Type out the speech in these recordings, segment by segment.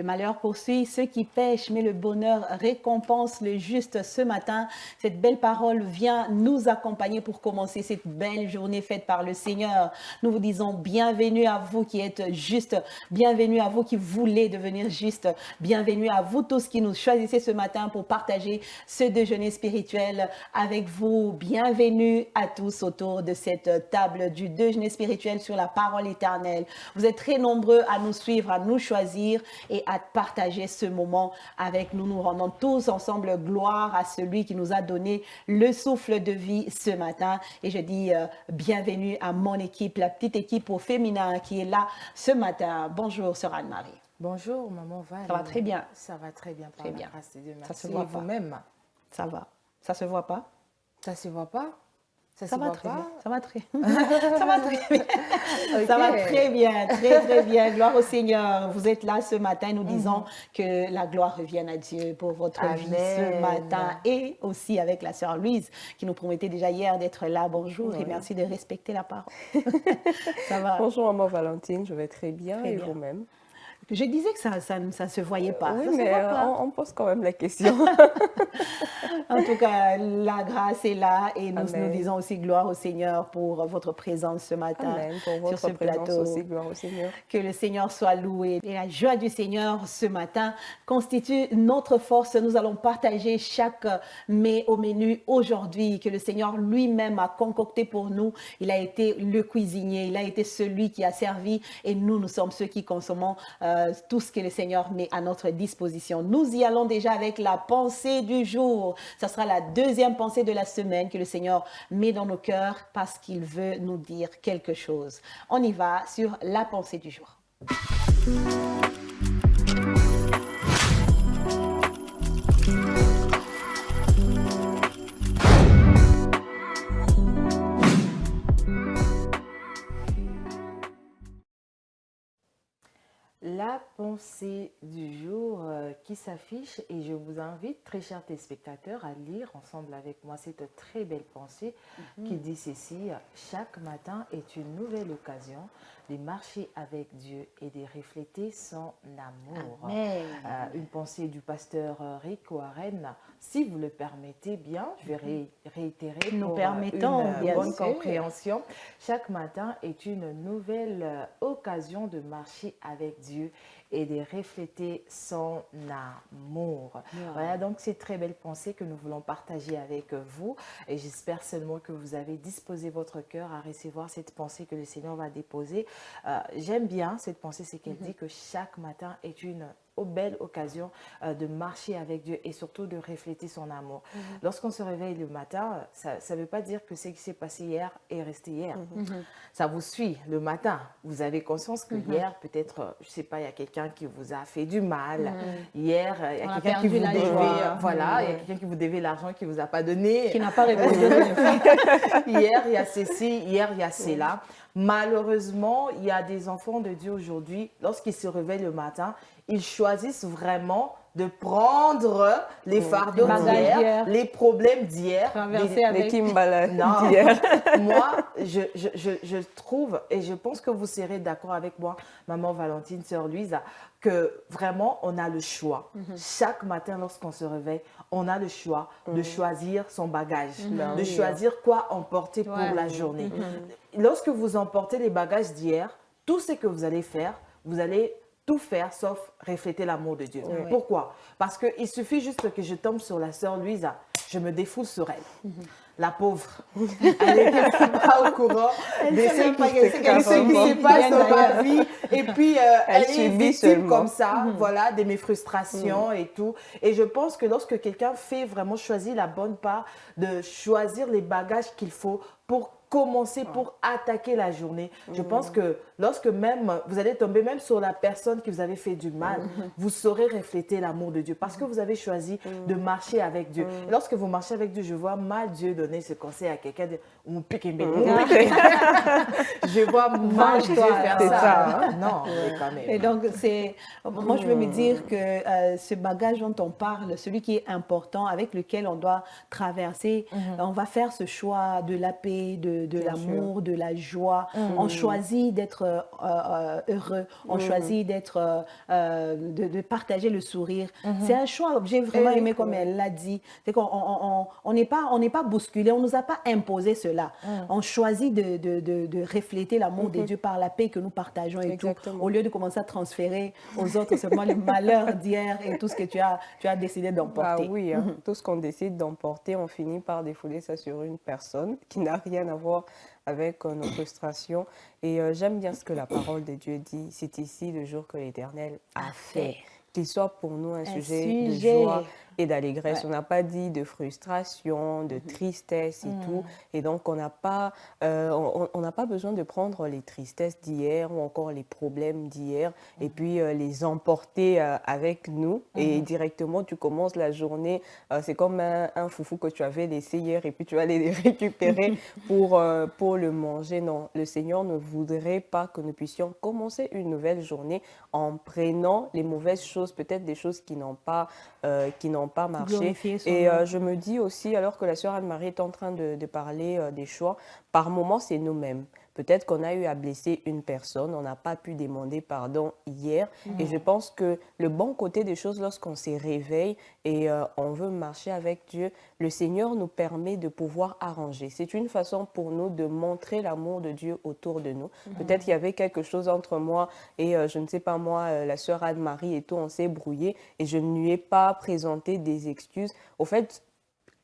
malheur poursuit ceux qui pêchent, mais le bonheur récompense le juste. Ce matin, cette belle parole vient nous accompagner pour commencer cette belle journée faite par le Seigneur. Nous vous disons bienvenue à vous qui êtes juste, bienvenue à vous qui voulez devenir juste, bienvenue à vous tous qui nous choisissez ce matin pour partager ce déjeuner spirituel avec vous. Bienvenue à tous autour de cette table du déjeuner spirituel sur la parole éternelle. Vous êtes très nombreux à nous suivre, à nous choisir et à partager ce moment avec nous. Nous rendons tous ensemble gloire à celui qui nous a donné le souffle de vie ce matin. Et je dis bienvenue à mon équipe, la petite équipe au féminin qui est là ce matin. Bonjour, sœur Anne-Marie. Bonjour, maman Val. Ça va très bien. Ça va très bien, par Très la bien. grâce de Dieu. Ça Merci. se voit Et pas. vous-même? Ça va. Ça se voit pas? Ça se voit pas? Ça se va voit très pas? bien. Ça va très ça va très bien. Ok. Ça va très bien, très bien. Gloire au Seigneur. Vous êtes là ce matin. Nous disons que la gloire revienne à Dieu pour votre vie ce Amen. matin et aussi avec la sœur Louise qui nous promettait déjà hier d'être là. Bonjour et merci de respecter la parole. Ça va. Bonjour maman Valentine, je vais très bien Très et bien. vous-même? Je disais que ça ne se voyait pas. Oui, Ça se mais voit pas. on pose quand même la question. En tout cas, la grâce est là et nous Amen. disons aussi gloire au Seigneur pour votre présence ce matin Amen. Pour sur votre ce présence plateau. aussi, gloire au Seigneur. Que le Seigneur soit loué. Et la joie du Seigneur ce matin constitue notre force. Nous allons partager chaque mets au menu aujourd'hui que le Seigneur lui-même a concocté pour nous. Il a été le cuisinier, il a été celui qui a servi et nous sommes ceux qui consommons tout ce que le Seigneur met à notre disposition. Nous y allons déjà avec la pensée du jour. Ce sera la deuxième pensée de la semaine que le Seigneur met dans nos cœurs parce qu'il veut nous dire quelque chose. On y va sur la pensée du jour. La pensée du jour qui s'affiche et je vous invite, très chers téléspectateurs, à lire ensemble avec moi cette très belle pensée qui dit ceci: chaque matin est une nouvelle occasion de marcher avec Dieu et de refléter son amour. Amen. Une pensée du pasteur Rick Warren. Si vous le permettez bien, je vais réitérer Nous pour permettons, une bien bonne sûr. compréhension. Chaque matin est une nouvelle occasion de marcher avec Dieu et de refléter son amour. Voilà, donc c'est très belle pensée que nous voulons partager avec vous et j'espère seulement que vous avez disposé votre cœur à recevoir cette pensée que le Seigneur va déposer. J'aime bien cette pensée, c'est qu'elle dit que chaque matin est une belle occasion de marcher avec Dieu et surtout de refléter son amour. Lorsqu'on se réveille le matin, ça ne veut pas dire que ce qui s'est passé hier est resté hier. Ça vous suit le matin. Vous avez conscience que hier, peut-être, je ne sais pas, il y a quelqu'un qui vous a fait du mal. Hier, il y On a a quelqu'un qui perdu vous la devait, joie. voilà, il y a quelqu'un qui vous devait l'argent qui ne vous a pas donné. Qui n'a pas répondu. Hier, il y a ceci, hier, il y a cela. Malheureusement, il y a des enfants de Dieu aujourd'hui, lorsqu'ils se réveillent le matin, ils choisissent vraiment de prendre les fardeaux bagages d'hier, d'hier. les problèmes d'hier. Traverser les- avec. Les Kimbala Non, d'hier. moi, je trouve, et je pense que vous serez d'accord avec moi, maman Valentine, sœur Louise, que vraiment, on a le choix. Chaque matin, lorsqu'on se réveille, on a le choix de choisir son bagage, de choisir quoi emporter pour Ouais. la journée. Lorsque vous emportez les bagages d'hier, tout ce que vous allez faire, vous allez tout faire sauf refléter l'amour de Dieu. Ouais. Pourquoi? Parce qu'il suffit juste que je tombe sur la sœur Louise, je me défoule sur elle. La pauvre, elle n'était pas au courant de sait ce même pas qui qu'elle sait qu'elle ce qui subit se passe bien dans ma d'ailleurs. vie. Et puis, elle est subit victime seulement. comme ça, voilà, de mes frustrations et tout. Et je pense que lorsque quelqu'un fait vraiment choisir la bonne part, de choisir les bagages qu'il faut pour commencer, pour attaquer la journée. Je pense que lorsque même vous allez tomber même sur la personne qui vous avait fait du mal, vous saurez refléter l'amour de Dieu parce que vous avez choisi de marcher avec Dieu. Et lorsque vous marchez avec Dieu, je vois mal Dieu donner ce conseil à quelqu'un de on pique un Je vois mal Dieu Mange-toi, faire c'est ça. ça. Hein? Non, mais quand même. Et donc, moi, je veux me dire que ce bagage dont on parle, celui qui est important, avec lequel on doit traverser, on va faire ce choix de la paix, de Bien sûr. l'amour, de la joie. On choisit d'être heureux. On choisit de partager le sourire. C'est un choix. J'ai vraiment aimé comme elle l'a dit. C'est qu'on n'est pas bousculé. On nous a pas imposé cela. On choisit de refléter l'amour de Dieu par la paix que nous partageons et tout, Exactement. au lieu de commencer à transférer aux autres seulement les malheurs d'hier et tout ce que tu as décidé Bah d'emporter. oui, hein. Tout ce qu'on décide d'emporter, on finit par défouler ça sur une personne qui n'a rien à voir avec nos frustrations. Et j'aime bien ce que la parole de Dieu dit. C'est ici le jour que l'Éternel a fait. Qu'il soit pour nous un sujet de joie et d'allégresse. Ouais. On n'a pas dit de frustration, de tristesse et tout. Et donc, on n'a pas besoin de prendre les tristesses d'hier ou encore les problèmes d'hier et puis les emporter avec nous. Et directement, tu commences la journée. C'est comme un foufou que tu avais laissé hier et puis tu vas aller les récupérer pour le manger. Non, le Seigneur ne voudrait pas que nous puissions commencer une nouvelle journée en prenant les mauvaises choses, peut-être des choses qui n'ont pas marché. Glorifier son Et nom. je me dis aussi, alors que la sœur Anne-Marie est en train de parler des choix, par moments, c'est nous-mêmes. Peut-être qu'on a eu à blesser une personne, on n'a pas pu demander pardon hier. Et je pense que le bon côté des choses, lorsqu'on se réveille et on veut marcher avec Dieu, le Seigneur nous permet de pouvoir arranger. C'est une façon pour nous de montrer l'amour de Dieu autour de nous. Peut-être qu'il y avait quelque chose entre moi et, je ne sais pas moi, la sœur Anne-Marie et tout, on s'est brouillé et je ne lui ai pas présenté des excuses. Au fait,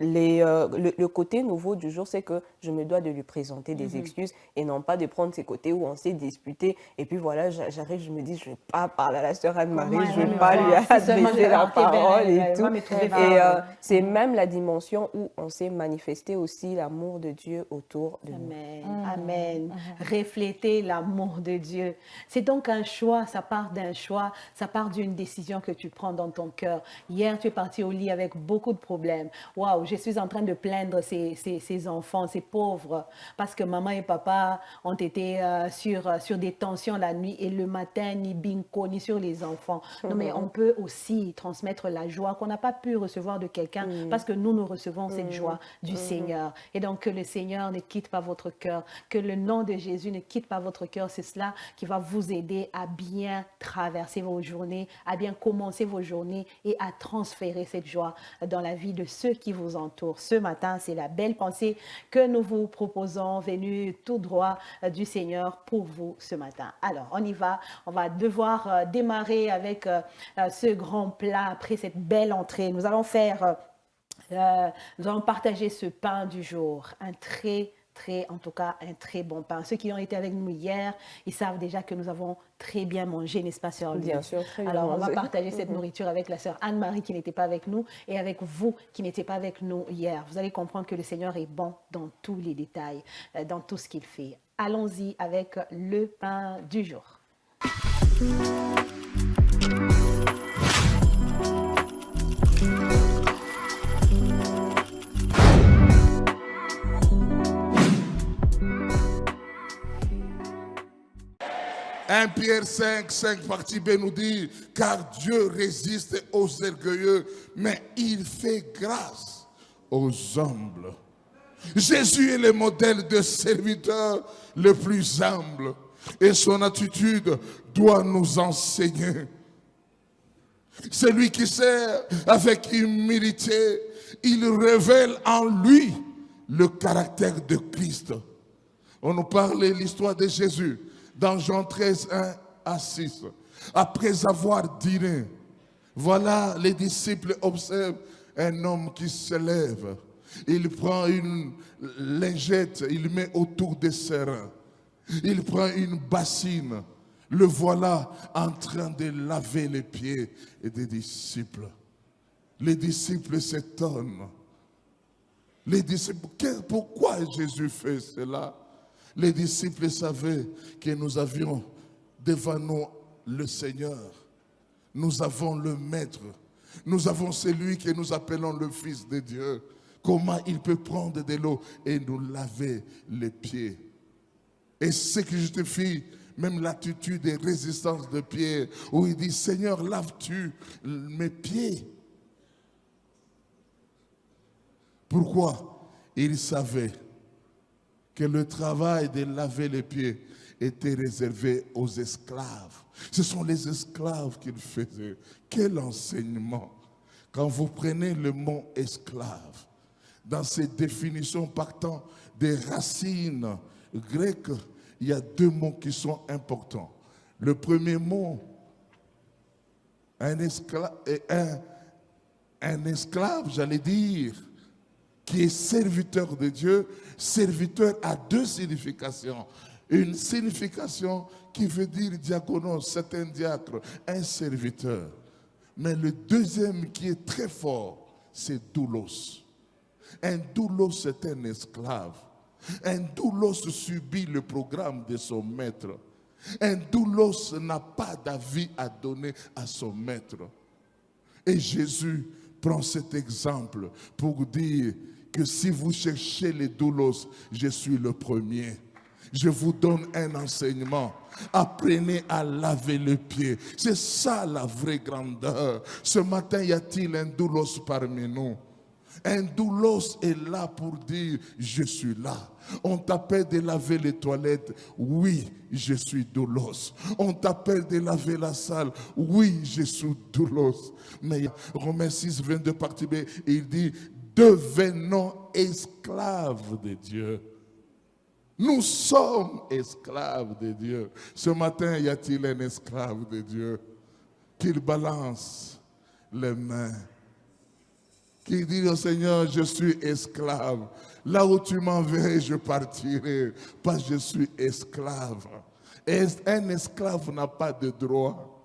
le côté nouveau du jour, c'est que je me dois de lui présenter des excuses et non pas de prendre ces côtés où on s'est disputé. Et puis voilà, j'arrive, je me dis, je ne vais pas parler à la sœur Anne-Marie, je ne vais pas lui adresser la parole et tout. Et c'est même la dimension où on s'est manifesté aussi l'amour de Dieu autour de nous. Amen. Amen. Refléter l'amour de Dieu. C'est donc un choix, ça part d'un choix, ça part d'une décision que tu prends dans ton cœur. Hier, tu es parti au lit avec beaucoup de problèmes. Waouh, je suis en train de plaindre ces enfants, ces pauvres, parce que maman et papa ont été sur des tensions la nuit et le matin, ni bingo, ni sur les enfants. Non, mais on peut aussi transmettre la joie qu'on n'a pas pu recevoir de quelqu'un parce que nous recevons cette joie du Seigneur. Et donc, que le Seigneur ne quitte pas votre cœur, que le nom de Jésus ne quitte pas votre cœur. C'est cela qui va vous aider à bien traverser vos journées, à bien commencer vos journées et à transférer cette joie dans la vie de ceux qui vous entourent. Ce matin, c'est la belle pensée que nous vous proposons, venue tout droit du Seigneur pour vous ce matin. Alors, on y va. On va devoir démarrer avec ce grand plat après cette belle entrée. Nous allons partager ce pain du jour, un en tout cas, un très bon pain. Ceux qui ont été avec nous hier, ils savent déjà que nous avons très bien mangé, n'est-ce pas, sœur Louise? Bien sûr, très bien Alors, on va mangé. partager cette nourriture avec la sœur Anne-Marie qui n'était pas avec nous et avec vous qui n'étiez pas avec nous hier. Vous allez comprendre que le Seigneur est bon dans tous les détails, dans tout ce qu'il fait. Allons-y avec le pain du jour. 1 Pierre 5 partie B nous dit, car Dieu résiste aux orgueilleux, mais il fait grâce aux humbles. Jésus est le modèle de serviteur le plus humble et son attitude doit nous enseigner. Celui qui sert avec humilité, il révèle en lui le caractère de Christ. On nous parlait l'histoire de Jésus dans Jean 13, 1 à 6. Après avoir dîné, voilà, les disciples observent un homme qui se lève. Il prend une lingette, il met autour des ses reins. Il prend une bassine. Le voilà en train de laver les pieds des disciples. Les disciples s'étonnent. Les disciples, pourquoi Jésus fait cela? Les disciples savaient que nous avions devant nous le Seigneur. Nous avons le Maître. Nous avons celui que nous appelons le Fils de Dieu. Comment il peut prendre de l'eau et nous laver les pieds? Et ce qui justifie même l'attitude de résistance de Pierre, où il dit, Seigneur, laves-tu mes pieds? Pourquoi? Il savait que le travail de laver les pieds était réservé aux esclaves. Ce sont les esclaves qui le faisaient. Quel enseignement! Quand vous prenez le mot esclave, dans ses définitions partant des racines grecques, il y a deux mots qui sont importants. Le premier mot, un esclave, j'allais dire, qui est serviteur de Dieu. Serviteur a deux significations. Une signification qui veut dire diaconos, c'est un diacre, un serviteur. Mais le deuxième qui est très fort, c'est doulos. Un doulos, c'est un esclave. Un doulos subit le programme de son maître. Un doulos n'a pas d'avis à donner à son maître. Et Jésus prend cet exemple pour dire que si vous cherchez les doulos, je suis le premier. Je vous donne un enseignement. Apprenez à laver les pieds. C'est ça la vraie grandeur. Ce matin, y a-t-il un doulos parmi nous? Un doulos est là pour dire, je suis là. On t'appelle de laver les toilettes, oui, je suis doulos. On t'appelle de laver la salle, oui, je suis doulos. Mais Romains 6, 22, partie B, il dit, devenons esclaves de Dieu. Nous sommes esclaves de Dieu. Ce matin, y a-t-il un esclave de Dieu? Qu'il balance les mains. Qui dit au Seigneur, je suis esclave. Là où tu m'enverrais, je partirai. Parce que je suis esclave. Et un esclave n'a pas de droit.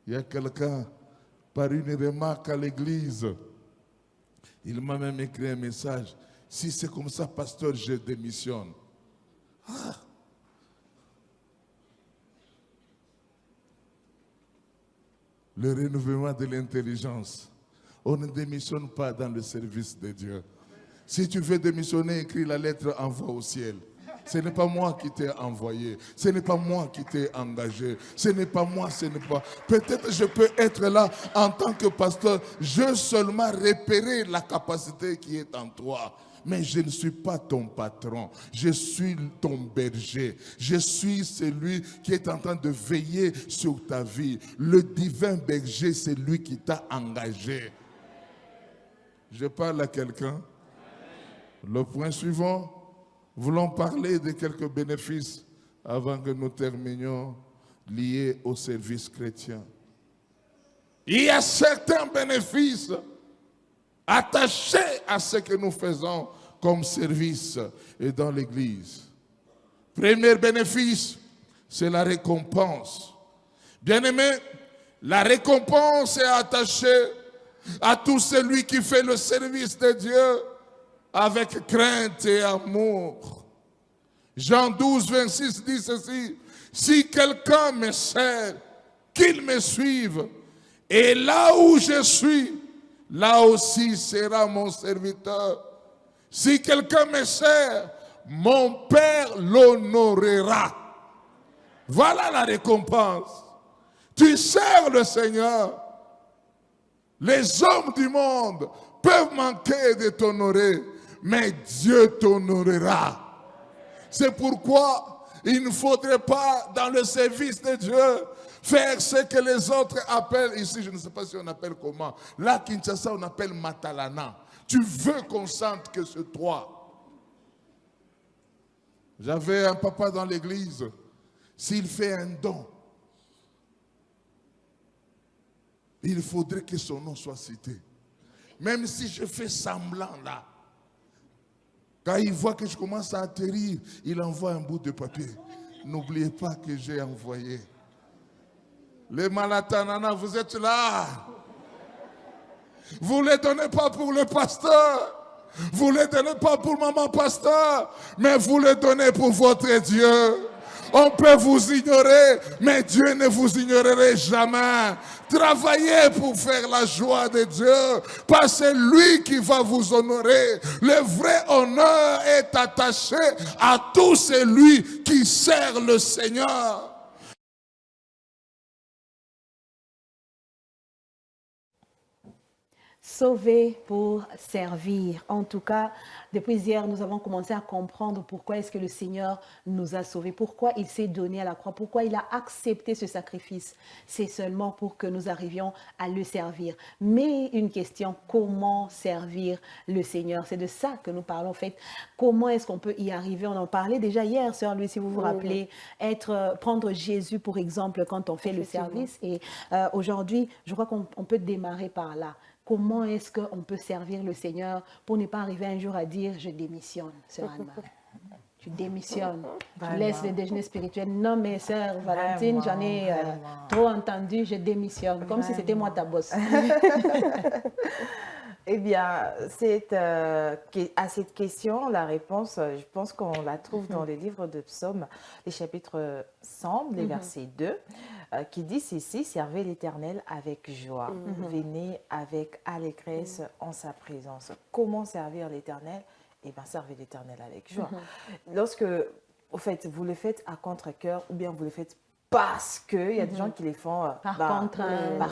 Il y a quelqu'un, par une remarque à l'église, il m'a même écrit un message. Si c'est comme ça, pasteur, je démissionne. Ah. Le renouvellement de l'intelligence. On ne démissionne pas dans le service de Dieu. Si tu veux démissionner, écris la lettre, envoie au ciel. Ce n'est pas moi qui t'ai envoyé. Ce n'est pas moi qui t'ai engagé. Ce n'est pas moi, ce n'est pas... Peut-être je peux être là en tant que pasteur. Je seulement repérer la capacité qui est en toi. Mais je ne suis pas ton patron, je suis ton berger, je suis celui qui est en train de veiller sur ta vie. Le divin berger, c'est lui qui t'a engagé. Je parle à quelqu'un. Le point suivant, voulons parler de quelques bénéfices avant que nous terminions liés au service chrétien. Il y a certains bénéfices attachés à ce que nous faisons comme service et dans l'Église. Premier bénéfice, c'est la récompense. Bien-aimé, la récompense est attachée à tout celui qui fait le service de Dieu avec crainte et amour. Jean 12, 26 dit ceci, « Si quelqu'un me sert, qu'il me suive, et là où je suis, là aussi sera mon serviteur. Si quelqu'un me sert, mon Père l'honorera. » Voilà la récompense. Tu sers le Seigneur. Les hommes du monde peuvent manquer de t'honorer, mais Dieu t'honorera. C'est pourquoi il ne faudrait pas, dans le service de Dieu, faire ce que les autres appellent, ici je ne sais pas si on appelle comment, là Kinshasa on appelle Matalana. Tu veux qu'on sente que c'est toi. J'avais un papa dans l'église, s'il fait un don, il faudrait que son nom soit cité. Même si je fais semblant là, quand il voit que je commence à atterrir, il envoie un bout de papier. N'oubliez pas que j'ai envoyé. Les Malatanana, vous êtes là. Vous ne les donnez pas pour le pasteur. Vous ne les donnez pas pour maman pasteur. Mais vous les donnez pour votre Dieu. On peut vous ignorer, mais Dieu ne vous ignorerait jamais. Travaillez pour faire la joie de Dieu, parce que c'est lui qui va vous honorer. Le vrai honneur est attaché à tout celui qui sert le Seigneur. Sauvé pour servir. En tout cas, depuis hier, nous avons commencé à comprendre pourquoi est-ce que le Seigneur nous a sauvés, pourquoi il s'est donné à la croix, pourquoi il a accepté ce sacrifice. C'est seulement pour que nous arrivions à le servir. Mais une question, comment servir le Seigneur? C'est de ça que nous parlons en fait. Comment est-ce qu'on peut y arriver? On en parlait déjà hier, Sœur Louis, si vous vous rappelez, prendre Jésus pour exemple quand on fait le service. Et aujourd'hui, je crois qu'on peut démarrer par là. Comment est-ce qu'on peut servir le Seigneur pour ne pas arriver un jour à dire « je démissionne », sœur Anne-Marie. Tu démissionnes, tu laisses le déjeuner spirituel. Non, mais sœur Valentine, j'en ai trop entendu, je démissionne, comme si c'était moi ta bosse. Eh bien, à cette question, la réponse, je pense qu'on la trouve dans les livres de Psaumes, les chapitres 100, les versets 2, qui dit ceci: servez l'Éternel avec joie, venez avec allégresse en sa présence. Comment servir l'Éternel? Eh bien, servez l'Éternel avec joie. Lorsque, au fait, vous le faites à contre-cœur ou bien vous le faites parce qu'il y a des gens qui les font par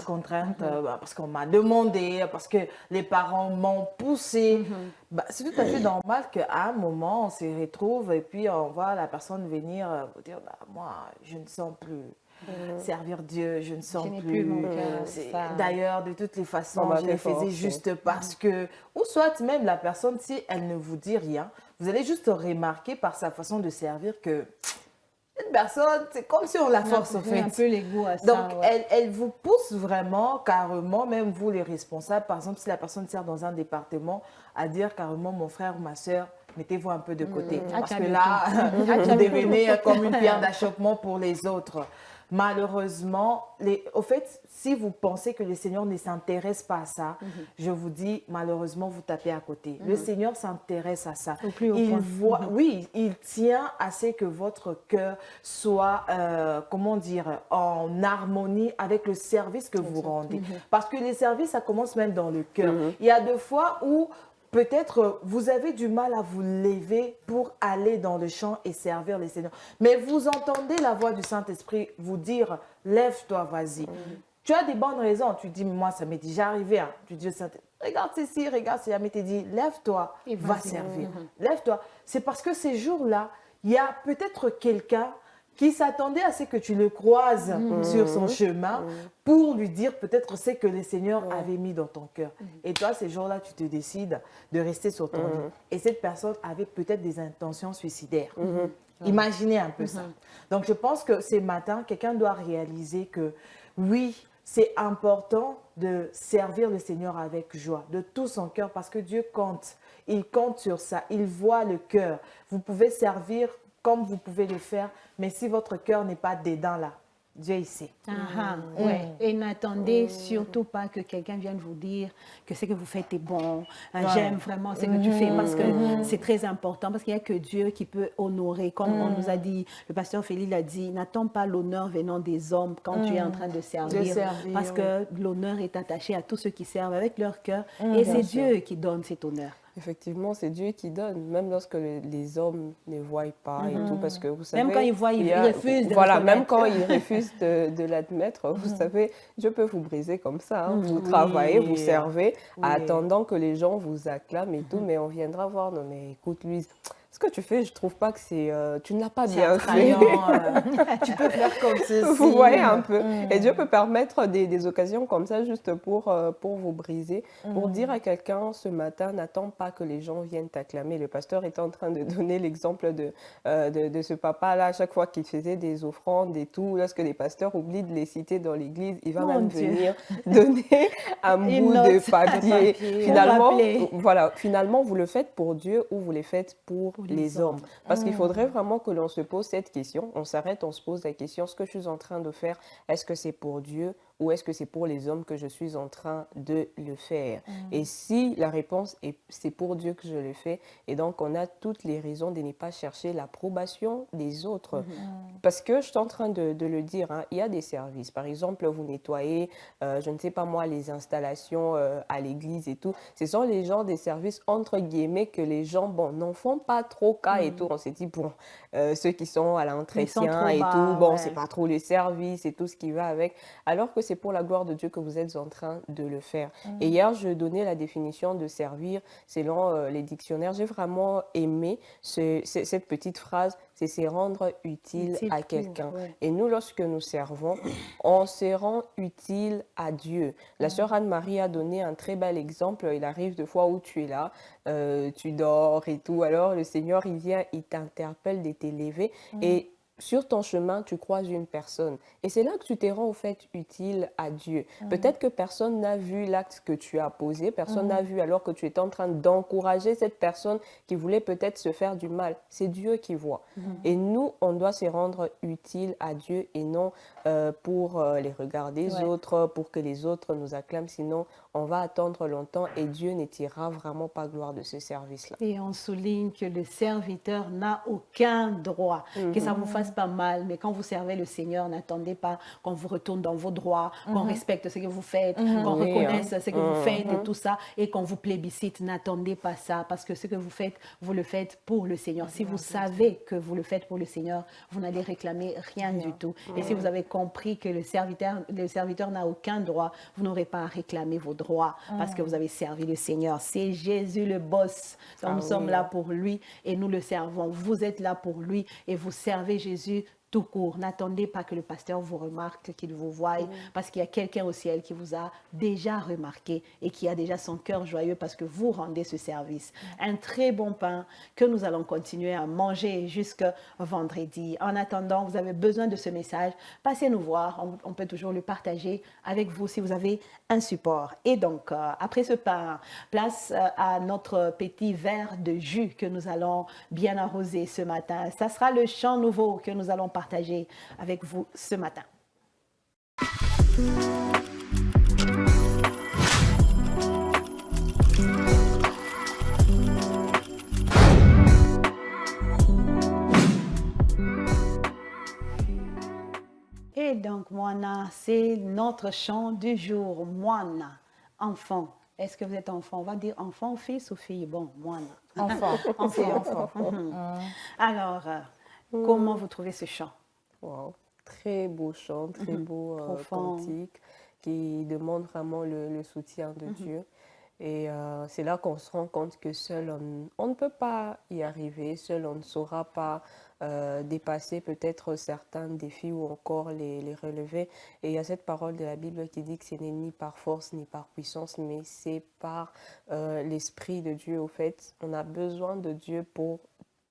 contrainte, parce qu'on m'a demandé, parce que les parents m'ont poussé. C'est tout à fait normal qu'à un moment, on se retrouve et puis on voit la personne venir vous dire moi, je ne sens plus servir Dieu, je ne sens plus. Mon cœur, d'ailleurs, de toutes les façons, je le faisais juste parce que, ou soit même la personne, si elle ne vous dit rien, vous allez juste remarquer par sa façon de servir que une personne, c'est comme si on la force au fait. Un peu l'ego à ça. Donc, elle vous pousse vraiment, carrément, même vous les responsables. Par exemple, si la personne sert dans un département, à dire carrément, mon frère ou ma soeur, mettez-vous un peu de côté. Parce que là, vous devenez comme une pierre d'achoppement pour les autres. Malheureusement, au fait, si vous pensez que le Seigneur ne s'intéresse pas à ça, je vous dis, malheureusement, vous tapez à côté. Le Seigneur s'intéresse à ça. Il voit, oui, il tient à ce que votre cœur soit, comment dire, en harmonie avec le service que vous rendez. Parce que les services, ça commence même dans le cœur. Il y a des fois où peut-être vous avez du mal à vous lever pour aller dans le champ et servir les Seigneurs. Mais vous entendez la voix du Saint-Esprit vous dire « Lève-toi, vas-y ». Tu as des bonnes raisons. Tu dis « Moi, ça m'est déjà arrivé. Hein. » Tu dis au Saint-Esprit « Regarde ceci, regarde, si jamais te dit « Lève-toi, va servir. Lève-toi ». C'est parce que ces jours-là, il y a peut-être quelqu'un qui s'attendait à ce que tu le croises sur son chemin pour lui dire peut-être ce que le Seigneur avait mis dans ton cœur. Et toi, ces jours-là, tu te décides de rester sur ton lit. Et cette personne avait peut-être des intentions suicidaires. Imaginez un peu ça. Donc, je pense que ce matin, quelqu'un doit réaliser que oui, c'est important de servir le Seigneur avec joie, de tout son cœur, parce que Dieu compte. Il compte sur ça. Il voit le cœur. Vous pouvez servir comme vous pouvez le faire, mais si votre cœur n'est pas dedans là, Dieu il sait. Ouais. Et n'attendez surtout pas que quelqu'un vienne vous dire que ce que vous faites est bon, j'aime vraiment ce que tu fais, parce que c'est très important, parce qu'il n'y a que Dieu qui peut honorer, comme on nous a dit, le pasteur Félix l'a dit, n'attends pas l'honneur venant des hommes quand tu es en train de servir, parce que l'honneur est attaché à tous ceux qui servent avec leur cœur, et c'est Dieu qui donne cet honneur. Effectivement, c'est Dieu qui donne, même lorsque les hommes ne voient pas et tout, parce que vous savez... Même quand ils voient, ils refusent de voilà, même quand ils refusent de l'admettre, vous savez, Dieu peut vous briser comme ça. Hein. Vous travaillez, vous servez, attendant que les gens vous acclament et tout, mais on viendra voir, non mais écoute, lui... Ce que tu fais, je trouve pas que c'est... tu ne l'as pas bien fait. Tu peux faire comme ceci. Vous voyez un peu. Et Dieu peut permettre des occasions comme ça juste pour vous briser, pour dire à quelqu'un ce matin, n'attends pas que les gens viennent t'acclamer. Le pasteur était en train de donner l'exemple de ce papa-là, à chaque fois qu'il faisait des offrandes et tout, lorsque les pasteurs oublient de les citer dans l'église, il va même venir donner un bout de papier. Finalement, vous le faites pour Dieu ou vous le faites pour les hommes. Parce qu'il faudrait vraiment que l'on se pose cette question. On s'arrête, on se pose la question, ce que je suis en train de faire, est-ce que c'est pour Dieu ou est-ce que c'est pour les hommes que je suis en train de le faire? Et si la réponse est c'est pour Dieu que je le fais, et donc on a toutes les raisons de ne pas chercher l'approbation des autres. Parce que je suis en train de le dire, hein, il y a des services. Par exemple, vous nettoyez, je ne sais pas moi, les installations à l'église et tout. Ce sont les gens des services entre guillemets que les gens, bon, n'en font pas trop cas et tout. On s'est dit, bon, ceux qui sont à l'entretien et tout, bon, c'est pas trop le service et tout ce qui va avec. Alors que c'est pour la gloire de Dieu que vous êtes en train de le faire. Et hier, je donnais la définition de servir selon les dictionnaires. J'ai vraiment aimé cette petite phrase, c'est se rendre utile à quelqu'un. Ouais. Et nous, lorsque nous servons, on se rend utile à Dieu. La sœur Anne-Marie a donné un très bel exemple. Il arrive de fois où tu es là, tu dors et tout. Alors le Seigneur, il vient, il t'interpelle de t'élever et sur ton chemin, tu croises une personne. Et c'est là que tu te rends au fait utile à Dieu. Peut-être que personne n'a vu l'acte que tu as posé, personne n'a vu alors que tu étais en train d'encourager cette personne qui voulait peut-être se faire du mal. C'est Dieu qui voit. Et nous, on doit se rendre utile à Dieu et non pour les regards des autres, pour que les autres nous acclament. Sinon, on va attendre longtemps et Dieu ne tirera vraiment pas gloire de ce service-là. Et on souligne que le serviteur n'a aucun droit, que ça vous fasse pas mal, mais quand vous servez le Seigneur, n'attendez pas qu'on vous retourne dans vos droits, qu'on respecte ce que vous faites, qu'on reconnaisse ce que vous faites et tout ça, et qu'on vous plébiscite. N'attendez pas ça, parce que ce que vous le faites pour le Seigneur. Si vous savez que vous le faites pour le Seigneur, vous n'allez réclamer rien du tout. Et si vous avez compris que le serviteur n'a aucun droit, vous n'aurez pas à réclamer vos droits parce que vous avez servi le Seigneur. C'est Jésus le boss. Donc, nous sommes là pour lui et nous le servons. Vous êtes là pour lui et vous servez Jésus tout court. N'attendez pas que le pasteur vous remarque, qu'il vous voie, parce qu'il y a quelqu'un au ciel qui vous a déjà remarqué et qui a déjà son cœur joyeux parce que vous rendez ce service. Un très bon pain que nous allons continuer à manger jusqu'à vendredi. En attendant, vous avez besoin de ce message, passez nous voir. On peut toujours le partager avec vous si vous avez un support. Et donc, après ce pain, place à notre petit verre de jus que nous allons bien arroser ce matin. Ça sera le chant nouveau que nous allons partager avec vous ce matin. Et donc, Moana, c'est notre chant du jour. Moana, enfant. Est-ce que vous êtes enfant? On va dire enfant, fils ou fille? Bon, Moana. Enfant. Enfant. Alors, comment vous trouvez ce chant? Wow. Très beau chant, très beau cantique qui demande vraiment le soutien de Dieu. Et c'est là qu'on se rend compte que seul on ne peut pas y arriver, seul on ne saura pas dépasser peut-être certains défis ou encore les relever. Et il y a cette parole de la Bible qui dit que ce n'est ni par force ni par puissance, mais c'est par l'Esprit de Dieu. Au fait, on a besoin de Dieu pour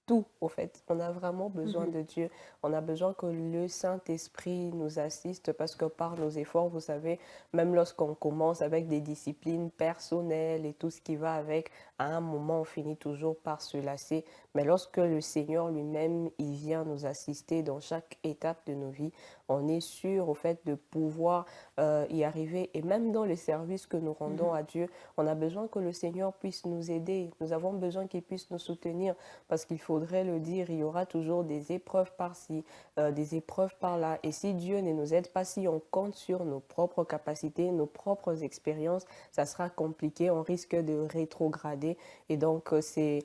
tout, au fait. On a vraiment besoin de Dieu. On a besoin que le Saint-Esprit nous assiste parce que par nos efforts, vous savez, même lorsqu'on commence avec des disciplines personnelles et tout ce qui va avec, à un moment, on finit toujours par se lasser. Mais lorsque le Seigneur lui-même, il vient nous assister dans chaque étape de nos vies, on est sûr, au fait, de pouvoir y arriver. Et même dans les services que nous rendons à Dieu, on a besoin que le Seigneur puisse nous aider. Nous avons besoin qu'il puisse nous soutenir parce qu'il faudrait le dire, il y aura toujours des épreuves par-ci, des épreuves par-là. Et si Dieu ne nous aide pas, si on compte sur nos propres capacités, nos propres expériences, ça sera compliqué, on risque de rétrograder. Et donc, c'est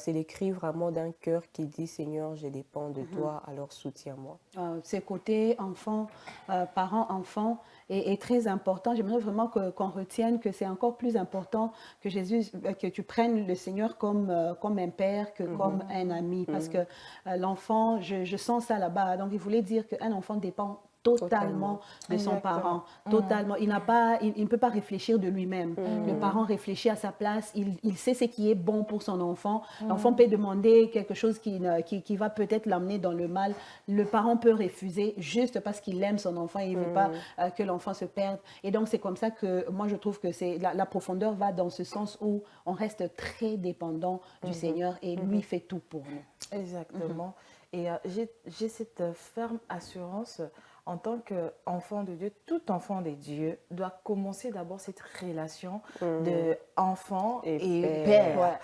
les cris vraiment d'un cœur qui dit « Seigneur, je dépends de toi, alors soutiens-moi ». Ce côté enfant, parent-enfant est très important. J'aimerais vraiment qu'on retienne que c'est encore plus important que Jésus, que tu prennes le Seigneur comme un père, que comme un ami. Parce que l'enfant, je sens ça là-bas. Donc, il voulait dire qu'un enfant dépend totalement de son parent, totalement. Il ne peut pas réfléchir de lui-même. Le parent réfléchit à sa place, il sait ce qui est bon pour son enfant. L'enfant peut demander quelque chose qui va peut-être l'amener dans le mal. Le parent peut refuser juste parce qu'il aime son enfant et il ne veut pas que l'enfant se perde. Et donc, c'est comme ça que moi, je trouve que la profondeur va dans ce sens où on reste très dépendant du Seigneur et lui fait tout pour nous. Exactement. Et j'ai cette ferme assurance en tant qu'enfant de Dieu, tout enfant de Dieu doit commencer d'abord cette relation d'enfant et père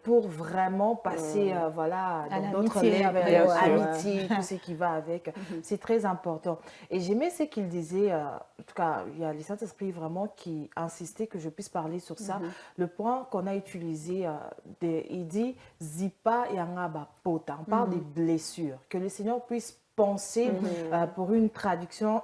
pour vraiment passer voilà, dans d'autres lèvres, amitié, tout ce qui va avec. C'est très important. Et j'aimais ce qu'il disait, en tout cas, il y a le Saint-Esprit vraiment qui insistait que je puisse parler sur ça. Le point qu'on a utilisé, il dit « Zipa yangaba pota ». On parle des blessures, que le Seigneur puisse penser pour une traduction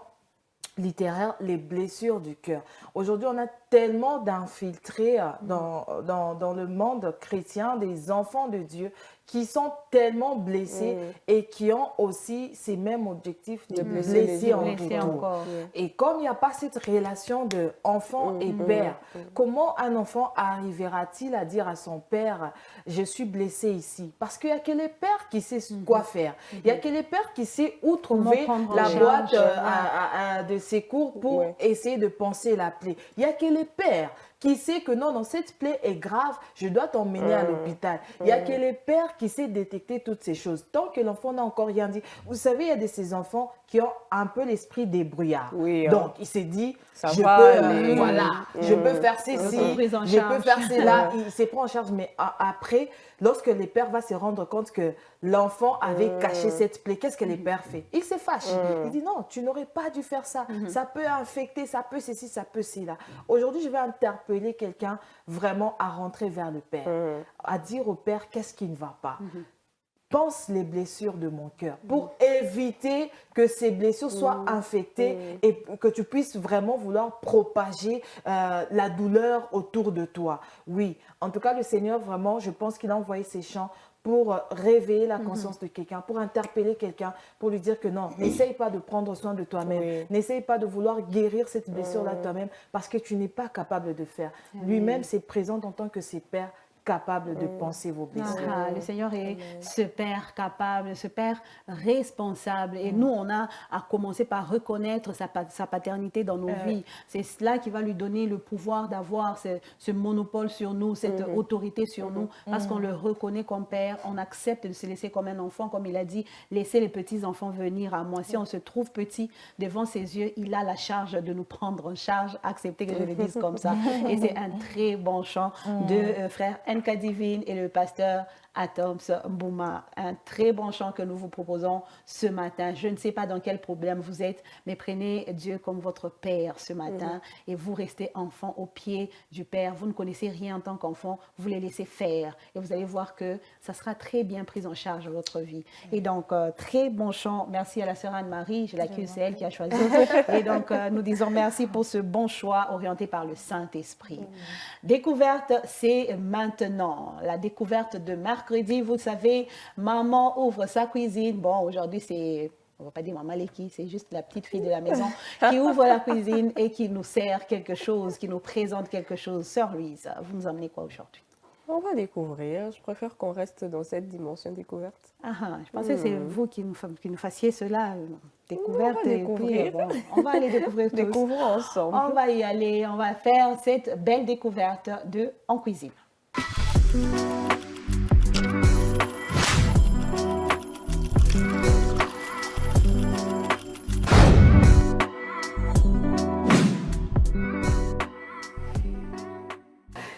littéraire, les blessures du cœur. Aujourd'hui, on a tellement d'infiltrés dans le monde chrétien, des enfants de Dieu qui sont tellement blessés et qui ont aussi ces mêmes objectifs de blesser en retour. Et comme il n'y a pas cette relation de enfant et père, comment un enfant arrivera-t-il à dire à son père, je suis blessé ici? Parce qu'il n'y a que les pères qui savent quoi faire. Il n'y a que les pères qui savent où trouver la boîte de secours pour essayer de panser la plaie. Il n'y a que les pères qui sait que non, cette plaie est grave, je dois t'emmener à l'hôpital. Il n'y a que les pères qui sait détecter toutes ces choses. Tant que l'enfant n'a encore rien dit. Vous savez, il y a de ces enfants qui ont un peu l'esprit débrouillard. Donc, il s'est dit, je peux faire ceci, je peux faire cela. Il s'est pris en charge. Mais après, lorsque les pères vont se rendre compte que l'enfant avait caché cette plaie, qu'est-ce que les pères font? Il se fâche. Il dit non, tu n'aurais pas dû faire ça. Ça peut infecter, ça peut ceci, ça peut cela. Aujourd'hui, je vais interpeller quelqu'un vraiment à rentrer vers le père, à dire au père qu'est-ce qui ne va pas. Pense les blessures de mon cœur pour éviter que ces blessures soient infectées et que tu puisses vraiment vouloir propager la douleur autour de toi. Oui, en tout cas, le Seigneur, vraiment, je pense qu'il a envoyé ses chants pour réveiller la conscience de quelqu'un, pour interpeller quelqu'un, pour lui dire que non, n'essaye pas de prendre soin de toi-même, n'essaye pas de vouloir guérir cette blessure-là toi-même parce que tu n'es pas capable de faire. Lui-même s'est présent en tant que ses pères capable de penser vos blessures. Le Seigneur est ce Père capable, ce Père responsable. Et nous, on a à commencer par reconnaître sa paternité dans nos vies. C'est cela qui va lui donner le pouvoir d'avoir ce monopole sur nous, cette autorité sur nous, parce qu'on le reconnaît comme Père, on accepte de se laisser comme un enfant, comme il a dit, laissez les petits-enfants venir à moi. Si on se trouve petit devant ses yeux, il a la charge de nous prendre en charge, acceptez que je le dise comme ça. Et c'est un très bon chant de frère Kadivine et le pasteur Atoms Mbouma. Un très bon chant que nous vous proposons ce matin. Je ne sais pas dans quel problème vous êtes, mais prenez Dieu comme votre Père ce matin et vous restez enfant au pied du Père. Vous ne connaissez rien en tant qu'enfant, vous les laissez faire et vous allez voir que ça sera très bien pris en charge dans votre vie. Et donc, très bon chant. Merci à la sœur Anne-Marie, je l'accuse, c'est elle qui a choisi. Et donc, nous disons merci pour ce bon choix orienté par le Saint-Esprit. Découverte, c'est maintenant. La découverte de mercredi, vous savez, maman ouvre sa cuisine. Bon, aujourd'hui, c'est, on ne va pas dire maman Leki, c'est juste la petite fille de la maison qui ouvre la cuisine et qui nous sert quelque chose, qui nous présente quelque chose. Sœur Louise, vous nous emmenez quoi aujourd'hui? On va découvrir. Je préfère qu'on reste dans cette dimension découverte. Je pensais que c'est vous qui nous fassiez cela, découverte. On va découvrir. On va aller découvrir tous. Découvrons ensemble. On va y aller, on va faire cette belle découverte de En Cuisine.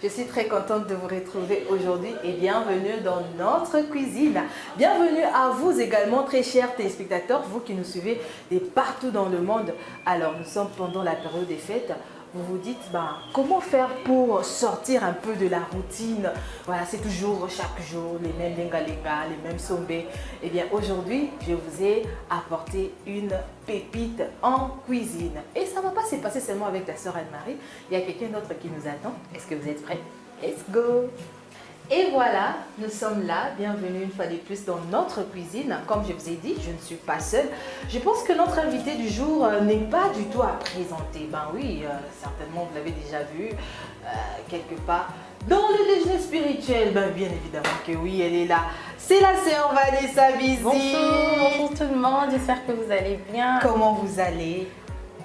Je suis très contente de vous retrouver aujourd'hui et bienvenue dans notre cuisine. Bienvenue à vous également, très chers téléspectateurs, vous qui nous suivez de partout dans le monde. Alors, nous sommes pendant la période des fêtes. Vous vous dites, comment faire pour sortir un peu de la routine? Voilà, c'est toujours chaque jour les mêmes lenga-lenga, les mêmes sombés. Eh bien, aujourd'hui, je vous ai apporté une pépite en cuisine. Et ça ne va pas se passer seulement avec la sœur Anne-Marie. Il y a quelqu'un d'autre qui nous attend. Est-ce que vous êtes prêts? Let's go! Et voilà, nous sommes là, bienvenue une fois de plus dans notre cuisine. Comme je vous ai dit, je ne suis pas seule. Je pense que notre invité du jour n'est pas du tout à présenter. Ben oui, certainement vous l'avez déjà vu quelque part. Dans le déjeuner spirituel, ben bien évidemment que oui, elle est là. C'est la sœur Vanessa Bizi. Bonjour tout le monde, j'espère que vous allez bien. Comment vous allez?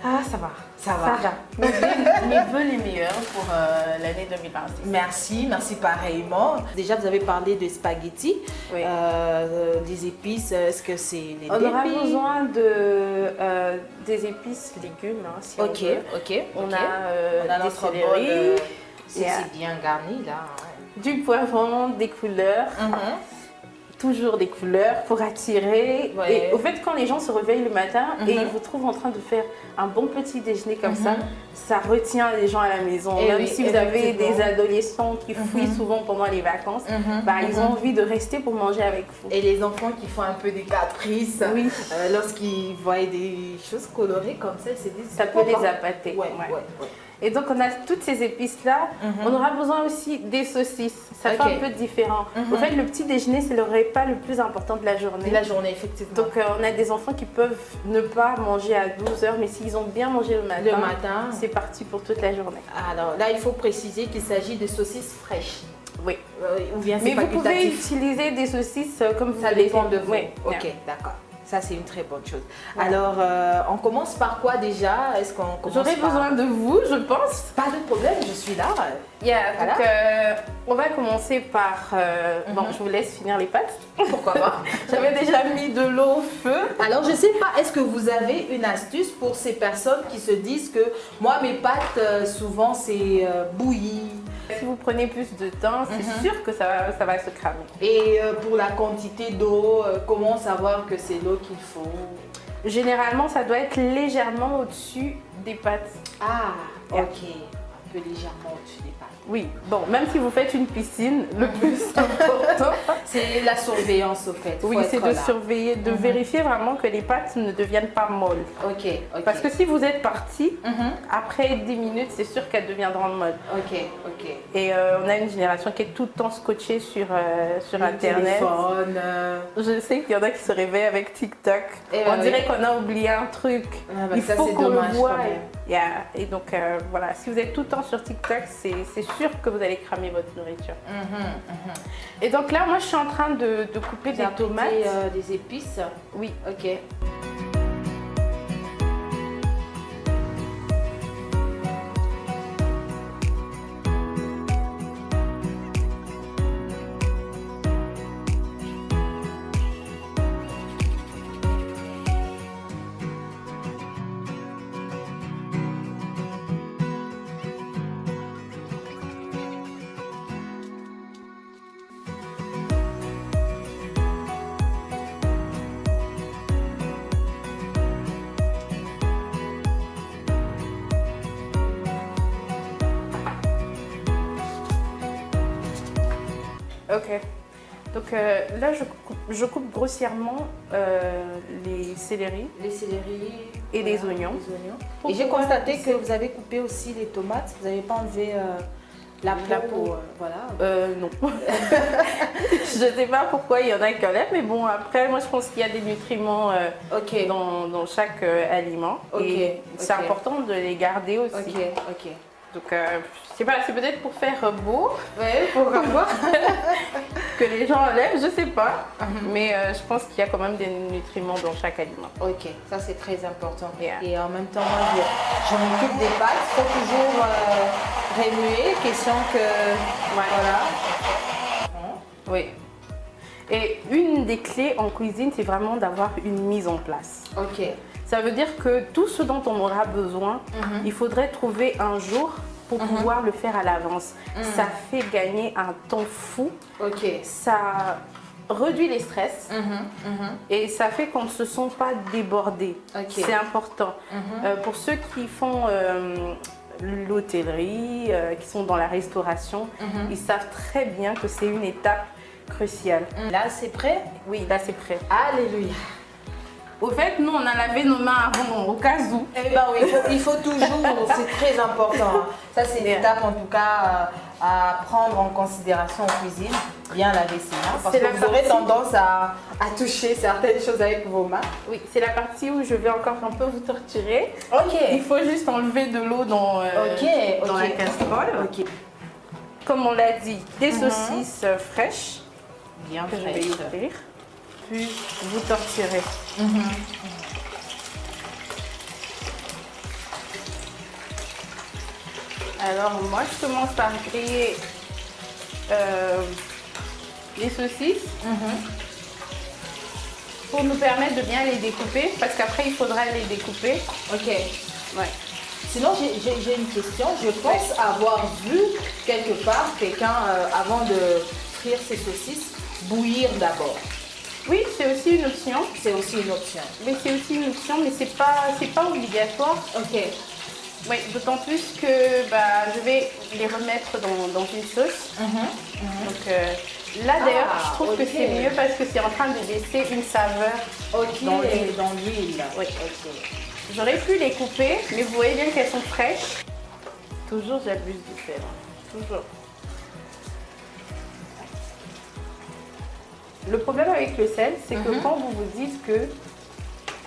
Ah, ça va. Ça va. Mes vœux les meilleurs pour l'année 2026. Merci pareillement. Déjà, vous avez parlé de spaghettis, oui. Des épices. Est-ce que c'est les On aura besoin des épices légumes, si on veut. Ok. On a des notre céleri. bol. C'est bien garni là. Du poivron, des couleurs. toujours des couleurs pour attirer. Ouais. Et au fait, quand les gens se réveillent le matin et ils vous trouvent en train de faire un bon petit déjeuner comme ça retient les gens à la maison. Et Même oui, si vous avez effectivement. des adolescents qui fuient souvent pendant les vacances, ils ont envie de rester pour manger avec vous. Et les enfants qui font un peu des caprices, Oui. lorsqu'ils voient des choses colorées comme ça, ils se disent Ça peut pourquoi les pas. appâter. Ouais, Ouais. ouais. Et donc, on a toutes ces épices-là. On aura besoin aussi des saucisses. Ça fait Ok. un peu différent. En fait, le petit déjeuner, c'est le repas le plus important de la journée. La journée, effectivement. Donc, on a des enfants qui peuvent ne pas manger à 12 heures, mais s'ils ont bien mangé le matin, c'est parti pour toute la journée. Alors là, il faut préciser qu'il s'agit de saucisses fraîches. Oui. Ou bien Mais c'est vous pouvez facultatif. utiliser des saucisses comme vous Ça voulez. dépend de vous. Oui. Ok, d'accord. Ça, c'est une très bonne chose. Voilà. Alors, on commence par quoi déjà? Est-ce qu'on commence J'aurais par... besoin de vous, je pense. Pas de problème, je suis là. Donc, on va commencer par... Bon, je vous laisse finir les pâtes. Pourquoi pas? J'avais déjà mis de l'eau au feu. Alors, je sais pas, est-ce que vous avez une astuce pour ces personnes qui se disent que moi, mes pâtes, souvent, c'est bouilli. Si vous prenez plus de temps, c'est sûr que ça va se cramer. Et pour la quantité d'eau, comment savoir que c'est l'eau qu'il faut? Généralement, ça doit être légèrement au-dessus des pâtes. Ah, Yeah. ok. Un peu légèrement au-dessus des pâtes. Oui, bon, même si vous faites une piscine, le plus important, C'est la surveillance, au fait. oui, Faut c'est être de là. surveiller, de vérifier vraiment que les pâtes ne deviennent pas molles. Ok, ok. Parce que si vous êtes parti, après 10 minutes, c'est sûr qu'elles deviendront molles. Ok, ok. Et on a une génération qui est tout le temps scotchée sur Le Internet. téléphone, Je sais qu'il y en a qui se réveillent avec TikTok. Eh On ben dirait qu'on a oublié un truc. Ah bah Il ça, faut c'est qu'on le dommage, voie. quand même. Yeah. Et donc voilà, si vous êtes tout le temps sur TikTok, c'est sûr que vous allez cramer votre nourriture. Et donc là, moi, je suis en train de couper des tomates. Des épices. Oui. Ok. Ok. Donc là, je coupe grossièrement les céleris Les céleris. et les oignons. Et j'ai constaté que vous avez coupé aussi les tomates. Vous n'avez pas enlevé la peau. Voilà. Non. Je ne sais pas pourquoi il y en a qui enlèvent, mais bon, après, moi, je pense qu'il y a des nutriments Ok. dans chaque aliment. Ok, Et c'est ok. important de les garder aussi. Ok, ok. Donc, je sais pas, c'est peut-être pour faire beau Ouais, pourquoi pas? que les gens enlèvent, je sais pas. Mais je pense qu'il y a quand même des nutriments dans chaque aliment. Ok, ça c'est très important. Yeah. Et en même temps, moi je m'occupe des pâtes. Il faut toujours remuer, question que. Voilà. Oui. Et une des clés en cuisine, c'est vraiment d'avoir une mise en place. Ok. Ça veut dire que tout ce dont on aura besoin, il faudrait trouver un jour pour pouvoir le faire à l'avance. Ça fait gagner un temps fou. Ok. Ça réduit les stress et ça fait qu'on ne se sent pas débordé. Ok. C'est important. Pour ceux qui font l'hôtellerie, qui sont dans la restauration, ils savent très bien que c'est une étape cruciale. Là c'est prêt? Oui, là c'est prêt. Alléluia. Au fait, nous on a lavé nos mains avant, au cas où. Eh ben oui, il faut toujours, c'est très important. Ça c'est une étape en tout cas à prendre en considération en cuisine. Bien laver ses mains parce C'est que la vous aurez partie- tendance à toucher certaines choses avec vos mains. Oui, c'est la partie où je vais encore un peu vous torturer. Ok. Il faut juste enlever de l'eau dans Ok. la casserole. Ok. Comme on l'a dit, des saucisses fraîches Bien que je vais fraîche. ouvrir. Puis vous torturez. Alors moi je commence par griller les saucisses pour nous permettre de bien les découper parce qu'après il faudra les découper. Ok. Ouais. Sinon, j'ai une question. Je pense avoir vu quelque part quelqu'un, avant de frire ses saucisses, bouillir d'abord. Oui, c'est aussi une option. C'est aussi une option. Mais c'est pas obligatoire. Ok. Oui, d'autant plus que bah, je vais les remettre dans une sauce. Donc là d'ailleurs, je trouve que c'est mieux parce que c'est en train de laisser une saveur dans l'huile. Oui. Ok. J'aurais pu les couper, mais vous voyez bien qu'elles sont fraîches. Toujours, j'abuse du sel. Toujours. Le problème avec le sel, c'est que quand vous vous dites que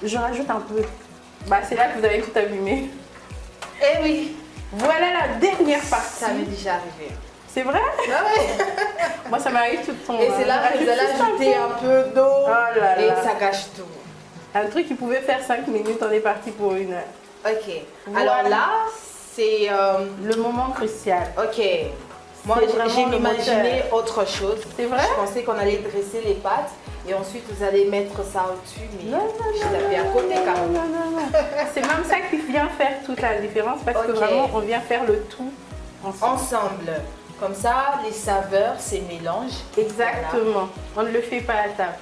je rajoute un peu, bah, c'est là que vous avez tout abîmé. Eh oui, Voilà la dernière partie. ça m'est déjà arrivé. C'est vrai? Ah ouais. Moi, ça m'arrive tout le temps. Et c'est là que vous allez ajouter un peu d'eau Oh là et là. ça gâche tout. Un truc qui pouvait faire 5 minutes, on est parti pour 1 heure. Ok. Voilà. Alors là, c'est... Le moment crucial. ok. Moi, C'est vraiment j'ai le imaginé moteur. autre chose. C'est vrai? Je pensais qu'on allait dresser les pâtes et ensuite vous allez mettre ça au-dessus. Mais Non, j'ai tapé à côté quand même. non. C'est même ça qui vient faire toute la différence parce que Ok. vraiment, on vient faire le tout ensemble. Ensemble. Comme ça, les saveurs se mélangent. Exactement. On ne le fait pas à table.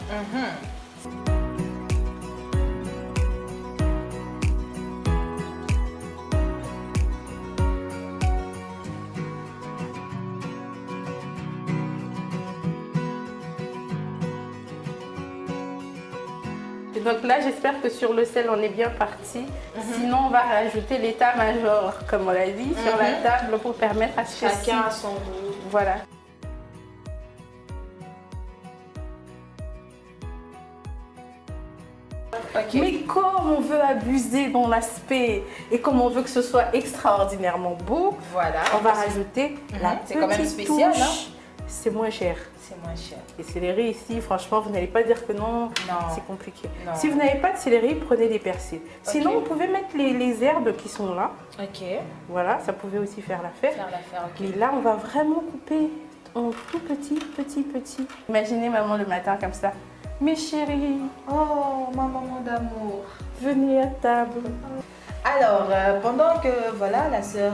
Et donc là, j'espère que sur le sel, on est bien parti. Sinon, on va rajouter l'état-major, comme on l'a dit, sur la table pour permettre à Chacun a son goût. Voilà. Ok. Mais comme on veut abuser dans l'aspect et comme on veut que ce soit extraordinairement beau, Voilà. on va rajouter la C'est quand même petite spécial, touche. hein? C'est moins cher. C'est moins cher. Les céleri ici, franchement, vous n'allez pas dire que non, Non. c'est compliqué. Non. Si vous n'avez pas de céleri, prenez des persil. Sinon, vous pouvez mettre les herbes qui sont là. Ok. Voilà, ça pouvait aussi faire l'affaire. Faire l'affaire, ok. Mais là, on va vraiment couper en tout petit. Imaginez maman le matin comme ça. Mes chéris, Oh, ma maman d'amour. venez à table. Alors, pendant que voilà, la sœur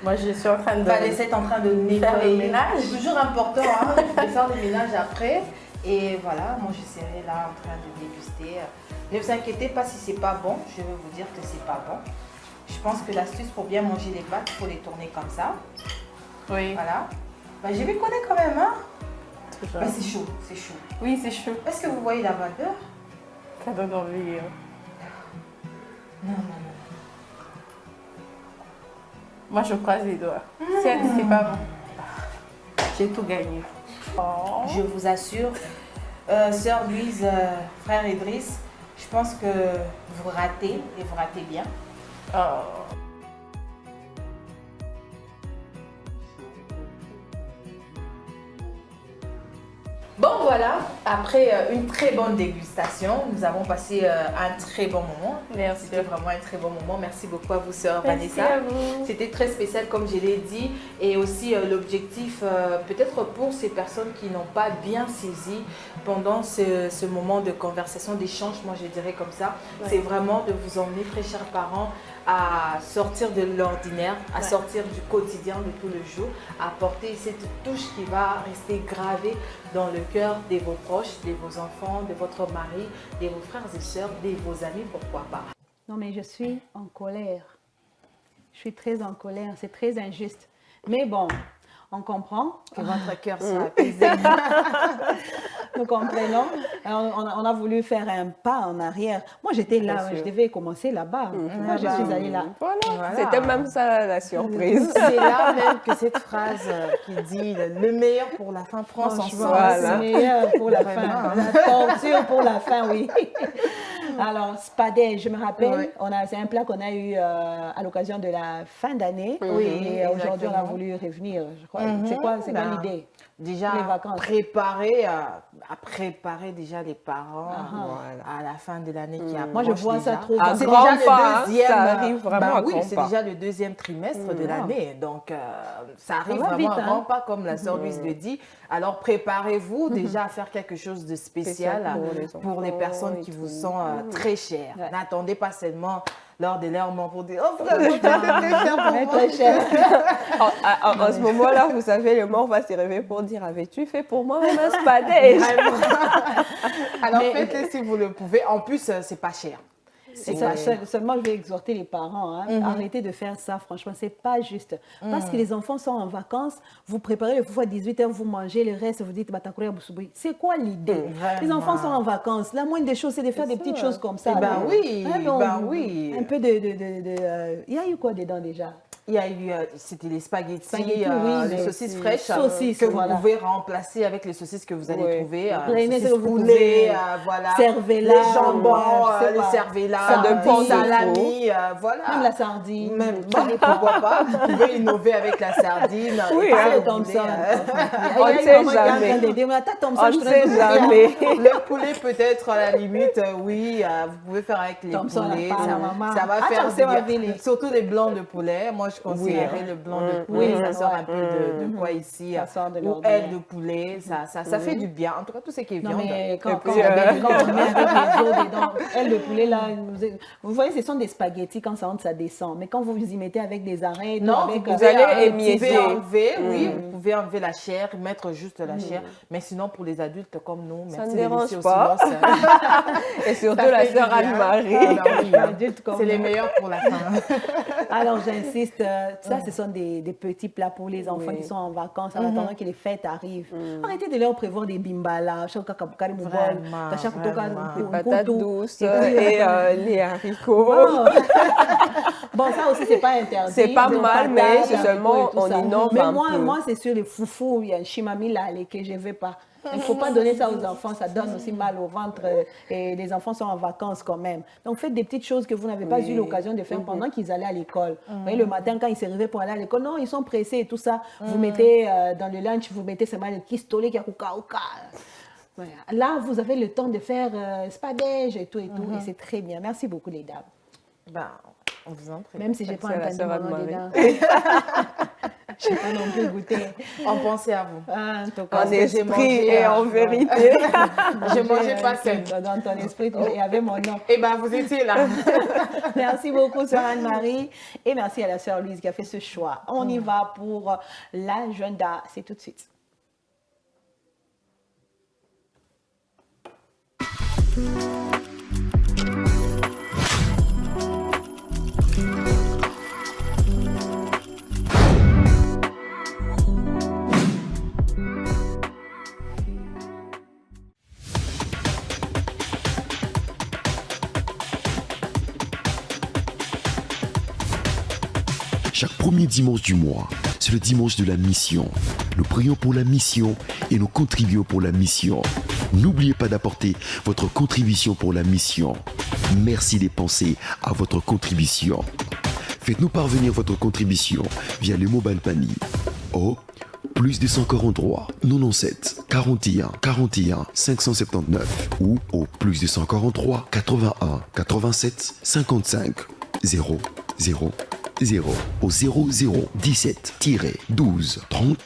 Moi, je suis en train de Vanessa est en train de nettoyer. faire le ménage. C'est toujours important hein, de faire le ménage après. Et voilà, moi je serai là en train de déguster. Ne vous inquiétez pas si c'est pas bon, je vais vous dire que c'est pas bon. Je pense que l'astuce pour bien manger les pâtes, il faut les tourner comme ça. Oui, Voilà. Bah, je m'y connais quand même, hein. toujours. Bah, c'est chaud, c'est chaud. Oui, c'est chaud. Est-ce que vous voyez la vapeur? Ça donne envie. Non. Moi, je croise les doigts. Si elle dit c'est pas bon, j'ai tout gagné. Oh. Je vous assure, sœur Louise, frère Idriss, je pense que vous ratez et vous ratez bien. Oh. Bon voilà, après une très bonne dégustation, nous avons passé un très bon moment. Merci. C'était vraiment un très bon moment. Merci beaucoup à vous, sœur Merci Vanessa. à vous. C'était très spécial comme je l'ai dit et aussi l'objectif peut-être pour ces personnes qui n'ont pas bien saisi pendant ce moment de conversation, d'échange, moi je dirais comme ça, c'est vraiment de vous emmener très chers parents à sortir de l'ordinaire, à sortir du quotidien de tout le jour, à apporter cette touche qui va rester gravée dans le cœur de vos proches, de vos enfants, de votre mari, de vos frères et sœurs, de vos amis, pourquoi pas. Non, mais je suis en colère. Je suis très en colère. C'est très injuste. Mais bon, on comprend que votre cœur soit apaisé. Nous comprenons. Alors, on a voulu faire un pas en arrière. Moi, j'étais là. Bien sûr. Je devais commencer là-bas. Moi, je suis allée là. Voilà. C'était même ça la surprise. C'est là même que cette phrase qui dit le meilleur pour la fin, France Franchement, ensemble. Voilà. c'est meilleur pour la Vraiment, fin. hein. La torture pour la fin, oui. Alors, spadais, je me rappelle, Oui. c'est un plat qu'on a eu à l'occasion de la fin d'année. Oui, Et aujourd'hui, on a exactement. voulu revenir, je crois. C'est quoi Ben, l'idée? Déjà, Les vacances. préparer, à préparer déjà les parents Voilà. à la fin de l'année qui approche. Moi, je vois ça déjà. trop À dans- C'est grands déjà pas, le hein, deuxième. ça arrive vraiment à oui, grands c'est pas. déjà le deuxième trimestre de l'année. Donc, ça arrive va vraiment vite, à hein. grands pas, comme la sœur Louise le dit. Alors, préparez-vous déjà à faire quelque chose de spécial Spécial pour les pour les enfants personnes et qui tout. vous sont très chères. Ouais. N'attendez pas seulement lors des lèvres pour dire oh frère, tu as fait très cher pour Mais moi. très cher. En ce moment-là, vous savez, le mort va se réveiller pour dire avais-tu fait pour moi un spadège? Alors Mais- faites-le si vous le pouvez. En plus, c'est pas cher. Et ça, seulement, je vais exhorter les parents. Hein. Arrêtez de faire ça, franchement, c'est pas juste. Parce que les enfants sont en vacances, vous préparez le foufou à 18h, vous mangez le reste, vous dites Batakoura Boussoubri. C'est quoi l'idée? Les enfants sont en vacances. La moindre des choses, c'est de faire des petites choses comme ça. Eh ben oui, Hein, donc, ben oui. Un peu il y a eu quoi dedans déjà? Il y a eu, c'était les spaghettis, Spaghettis, oui, les mais saucisses c'est- fraîches saucisses, que voilà. vous pouvez remplacer avec les saucisses que vous allez Oui. trouver. Les saucisses que vous poulet, pouvez, voilà. cervella, les jambons, je sais les pas. cervelas, Ça dépend les du salami, voilà. Même la sardine. Même, pourquoi pas, vous pouvez innover avec la sardine. Oui, et pas hein. Le oublier, Thompson. On ne sait jamais. On ne sait jamais. Le poulet peut-être à la limite, oui, vous pouvez faire avec les Thompson, poulets. la part, maman. Ça va Ah, faire Thompson, ma du bien. ville. Surtout les blancs de poulet. Moi, je conseillerais le blanc de poulet. Oui, Ça sort ouais. un peu de quoi ici. Ça sort de Ou l'ordinaire. aile de poulet. Ça fait du bien. En tout cas, tout ce qui est Non, viande. mais quand, Et quand, puis, quand on met avec les os dedans, elle, le poulet, là, vous voyez, ce sont des spaghettis, quand ça rentre, ça descend. Mais quand vous y mettez avec des arrêts, Non, avec, vous vous pouvez, allez vous pouvez émietter. enlever, oui, vous pouvez enlever la chair, mettre juste la chair. Mais sinon, pour les adultes comme nous, Ça merci ne de dérange laisser au pas. silence. Et surtout Ça la fait du sœur bien. Anne-Marie. Ah, bah oui, hein. Adulte comme C'est les nous. meilleurs pour la fin. Alors, j'insiste, ça, ce sont des petits plats pour les enfants Oui. qui sont en vacances en attendant que les fêtes arrivent. Arrêtez de leur prévoir des bimbala, chaque kakabukari moubol, Vraiment, chaque toka, vraiment. Les un patates couteau. douces Et puis, et les haricots. Bon. Bon, ça aussi, c'est pas interdit. C'est pas Les mal, patates, mais c'est haricots seulement et tout on ça. innove Mais un moi, peu. moi, c'est sur les foufous, il y a un chimami là, que je ne veux pas. Il ne faut pas donner ça aux enfants, ça donne aussi mal au ventre et les enfants sont en vacances quand même. Donc faites des petites choses que vous n'avez pas eu l'occasion de faire pendant qu'ils allaient à l'école. Vous voyez, le matin, quand ils se réveillent pour aller à l'école, non, ils sont pressés et tout ça. Vous mettez dans le lunch, vous mettez seulement le kistolé qui a kuka. Voilà. Là, vous avez le temps de faire spadège et tout et tout. Et c'est très bien. Merci beaucoup, les dames. Ben, on vous en prie. Même si je n'ai pas Merci à la entendu sœur mon nom Anne-Marie. dedans. Je n'ai pas non plus goûté. On pensait à vous. Ah, en tout cas, En Parce que j'ai esprit mangé, et en vérité. Je mangeais pas seule. dans ton esprit, il y avait mon nom. Eh ben, vous étiez là. Merci beaucoup, sœur Anne-Marie. Et merci à la sœur Louise qui a fait ce choix. On y va pour l'agenda. C'est tout de suite. Chaque premier dimanche du mois, c'est le dimanche de la mission. Nous prions pour la mission et nous contribuons pour la mission. N'oubliez pas d'apporter votre contribution pour la mission. Merci de penser à votre contribution. Faites-nous parvenir votre contribution via le mobile panier au plus 243 97 41 41 579 ou au plus 243 81 87 55 0 0 0 au 00 17 12 30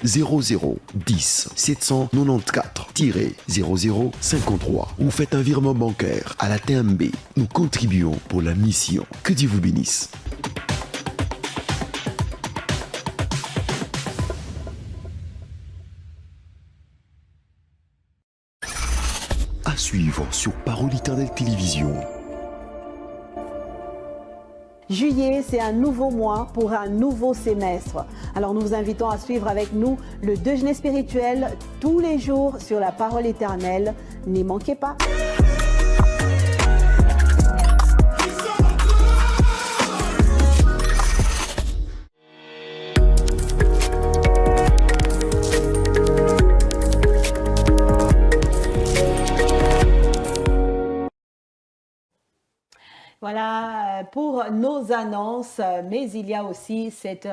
00 10 794 00 53 ou faites un virement bancaire à la TMB. Nous contribuons pour la mission. Que Dieu vous bénisse. À suivre sur Parole Éternelle Télévision. Juillet, c'est un nouveau mois pour un nouveau semestre. Alors nous vous invitons à suivre avec nous le déjeuner spirituel tous les jours sur la parole éternelle. N'y manquez pas. Voilà pour nos annonces, mais il y a aussi cette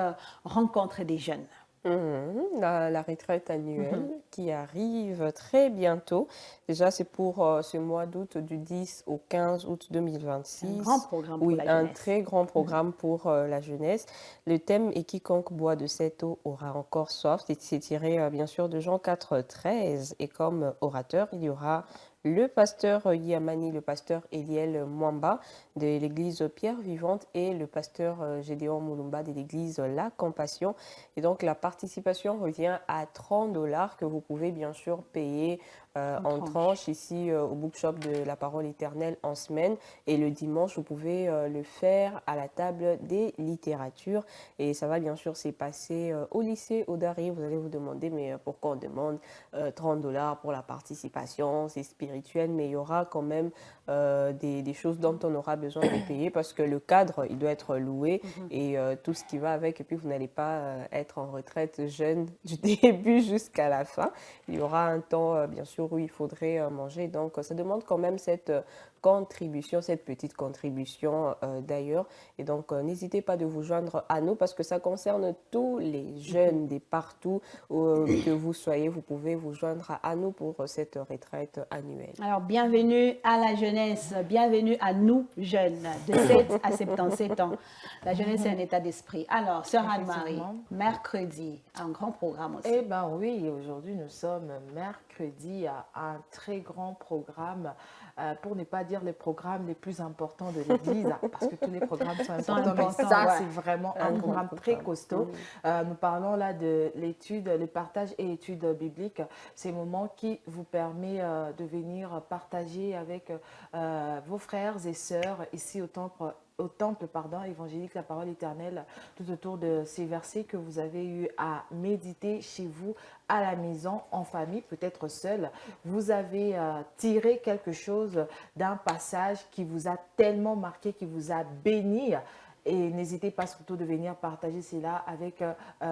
rencontre des jeunes. La retraite annuelle qui arrive très bientôt. Déjà, c'est pour ce mois d'août du 10 au 15 août 2026. Un grand programme pour Oui, la un jeunesse. très grand programme pour la jeunesse. Le thème est quiconque boit de cette eau aura encore soif. C'est tiré bien sûr de Jean 4, 13. Et comme orateur, il y aura le pasteur Yamani, le pasteur Eliel Mwamba de l'église Pierre Vivante et le pasteur Gédéon Moulumba de l'église La Compassion. Et donc la participation revient à 30 $ que vous pouvez bien sûr payer en tranche ici au bookshop de la Parole Éternelle en semaine. Et le dimanche, vous pouvez le faire à la table des littératures. Et ça va bien sûr s'est passé au lycée Odari. Vous allez vous demander, mais pourquoi on demande 30 $ pour la participation? C'est spirituel, mais il y aura quand même des choses dont on aura besoin de payer parce que le cadre, il doit être loué et tout ce qui va avec. Et puis, vous n'allez pas être en retraite jeune du début jusqu'à la fin. Il y aura un temps, bien sûr, où il faudrait manger. Donc, ça demande quand même cette contribution, cette petite contribution d'ailleurs. Et donc, n'hésitez pas de vous joindre à nous parce que ça concerne tous les jeunes de partout que vous soyez. Vous pouvez vous joindre à nous pour cette retraite annuelle. Alors, bienvenue à la jeunesse, bienvenue à nous jeunes de 7 à 77 ans. La jeunesse, c'est un état d'esprit. Alors, Sœur Anne-Marie, mercredi, un grand programme aussi. Eh bien oui, aujourd'hui nous sommes mercredi à un très grand programme, pour ne pas dire les programmes les plus importants de l'Église, parce que tous les programmes sont importants, mais ça c'est vraiment un programme très costaud. Nous parlons là de l'étude, le partage et étude biblique, ces moments qui vous permet de venir partager avec vos frères et sœurs ici au temple évangélique La Parole Éternelle, tout autour de ces versets que vous avez eu à méditer chez vous, à la maison, en famille, peut-être seul. Vous avez tiré quelque chose d'un passage qui vous a tellement marqué, qui vous a béni. Et n'hésitez pas surtout de venir partager cela avec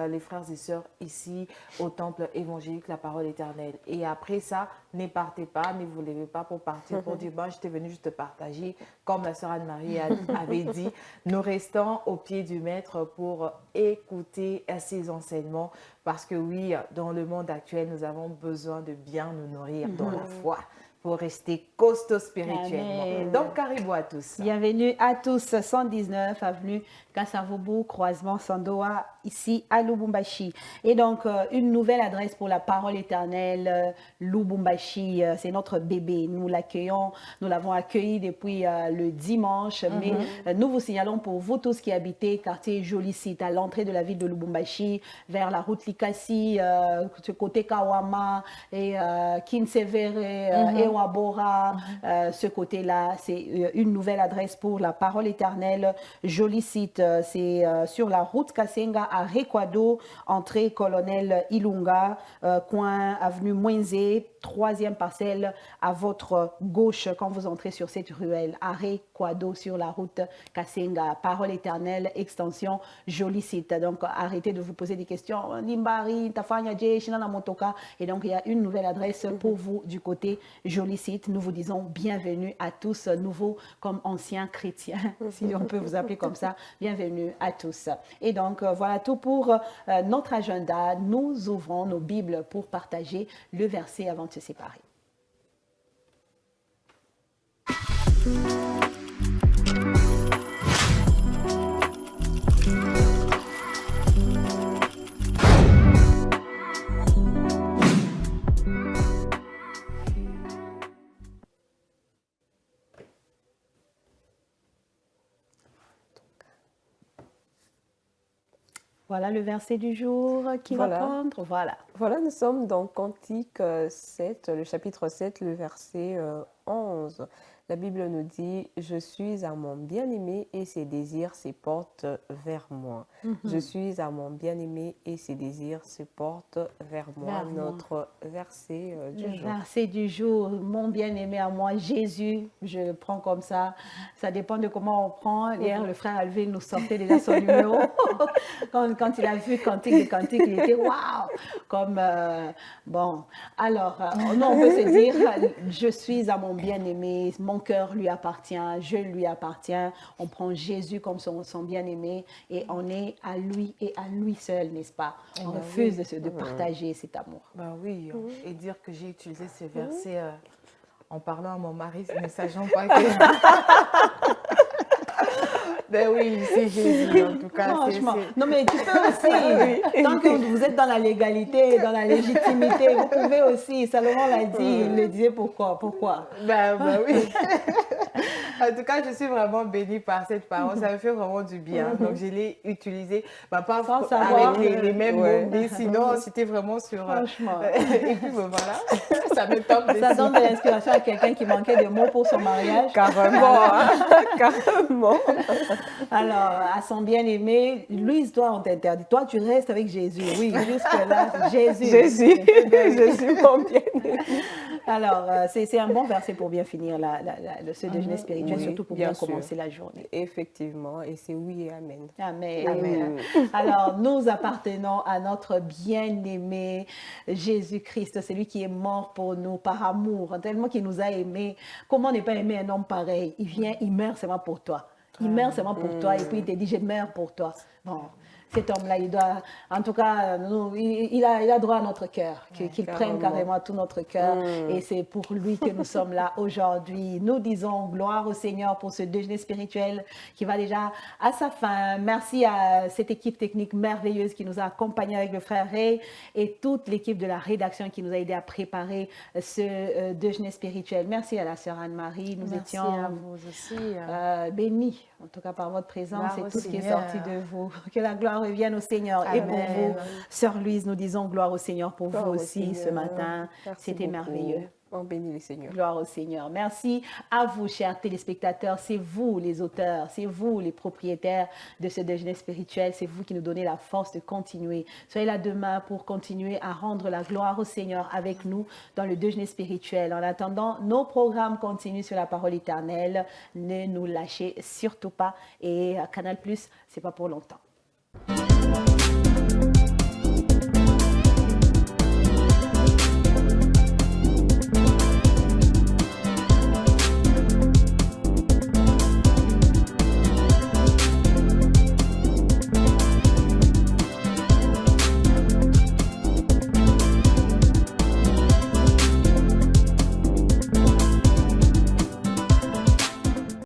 les frères et sœurs ici au temple évangélique La Parole Éternelle. Et après ça, ne partez pas, ne vous levez pas pour partir, pour dire « bon, je t'ai venu juste partager ». Comme la sœur Anne-Marie avait dit, nous restons au pied du maître pour écouter ses enseignements. Parce que oui, dans le monde actuel, nous avons besoin de bien nous nourrir dans la foi, pour rester costaud spirituellement. Amen. Donc, caribou à tous. Bienvenue à tous, 119 avenue Kassavoubou, croisement Sandoa, ici à Lubumbashi. Et donc, une nouvelle adresse pour la Parole Éternelle, Lubumbashi, c'est notre bébé. Nous l'accueillons, nous l'avons accueilli depuis le dimanche, mais nous vous signalons pour vous tous qui habitez quartier Joli Site, à l'entrée de la ville de Lubumbashi, vers la route Likasi, côté Kawama et Kinsevere et Wabora, ce côté-là, c'est une nouvelle adresse pour la Parole Éternelle, Joli Site. C'est sur la route Kasenga à Rekwado, entrée Colonel Ilunga, coin avenue Mwenze, 3e parcelle à votre gauche quand vous entrez sur cette ruelle, à Rekwado sur la route Kasenga, Parole Éternelle, extension Joli Site. Donc arrêtez de vous poser des questions, Nimbari, Tafanya Dje, Shinana Motoka. Et donc il y a une nouvelle adresse pour vous du côté Joli Site. Nous vous disons bienvenue à tous, nouveaux comme anciens chrétiens, si on peut vous appeler comme ça. Bienvenue à tous. Et donc, voilà tout pour notre agenda. Nous ouvrons nos Bibles pour partager le verset avant de se séparer. Voilà le verset du jour qui va prendre. Voilà, nous sommes dans Cantique 7, le chapitre 7, le verset 11. La Bible nous dit « Je suis à mon bien-aimé et ses désirs se portent vers moi. Je suis à mon bien-aimé et ses désirs se portent vers moi. » Notre verset du jour. Verset du jour, mon bien-aimé à moi, Jésus, je le prends comme ça. Ça dépend de comment on prend. Hier, le frère Alvin nous sortait déjà son numéro. Quand il a vu Cantique de Cantique, il était waouh! Comme, bon, alors, nous, on peut se dire, je suis à mon bien-aimé, mon cœur lui appartient, je lui appartiens. On prend Jésus comme son bien-aimé et on est à lui et à lui seul, n'est-ce pas? On refuse de partager cet amour. Ben oui, et dire que j'ai utilisé ce verset en parlant à mon mari, ne sachant pas que... Ben oui, c'est Jésus en tout cas. Franchement. Non, mais tu peux aussi, tant que vous êtes dans la légalité, dans la légitimité, vous pouvez aussi. Salomon l'a dit, il le disait pourquoi. Ben oui. En tout cas, je suis vraiment bénie par cette parole. Ça me fait vraiment du bien. Donc, je l'ai utilisée, pas Sans savoir. avec les mêmes mots, mais sinon, c'était vraiment sur... Franchement. Et puis, ben, voilà, ça me tombe Ça dessus. donne de l'inspiration à quelqu'un qui manquait de mots pour son mariage. Carrément, hein. Carrément. Alors, à son bien-aimé, Louise, toi, on t'interdit. Toi, tu restes avec Jésus. Oui, jusque-là, Jésus. Jésus, mon bien-aimé. Alors, c'est un bon verset pour bien finir ce déjeuner spirituel, Oui, surtout pour bien bien sûr. commencer la journée. Effectivement, et c'est oui et amen. Amen. Amen. Alors, nous appartenons à notre bien-aimé Jésus-Christ, celui qui est mort pour nous par amour, tellement qu'il nous a aimés. Comment ne pas aimer un homme pareil? Il vient, il meurt seulement pour toi. Il meurt seulement pour toi et puis il te dit, je meurs pour toi. Bon, cet homme-là, il doit, en tout cas, il a droit à notre cœur, qu'il prenne carrément tout notre cœur. Et c'est pour lui que nous sommes là aujourd'hui. Nous disons gloire au Seigneur pour ce déjeuner spirituel qui va déjà à sa fin. Merci à cette équipe technique merveilleuse qui nous a accompagnés avec le frère Ray et toute l'équipe de la rédaction qui nous a aidé à préparer ce déjeuner spirituel. Merci à la sœur Anne-Marie. Nous Merci étions à vous aussi. bénis, en tout cas par votre présence Gloire et au tout ce qui est Seigneur. sorti de vous. Que la gloire revienne au Seigneur. Et pour Amen. vous, sœur Louise, nous disons gloire au Seigneur pour Gloire vous au aussi ce Seigneur. matin. Merci C'était beaucoup. merveilleux. On bénit le Seigneur. Gloire au Seigneur. Merci à vous, chers téléspectateurs. C'est vous, les auteurs. C'est vous, les propriétaires de ce déjeuner spirituel. C'est vous qui nous donnez la force de continuer. Soyez là demain pour continuer à rendre la gloire au Seigneur avec nous dans le déjeuner spirituel. En attendant, nos programmes continuent sur la parole éternelle. Ne nous lâchez surtout pas. Et Canal+, c'est pas pour longtemps.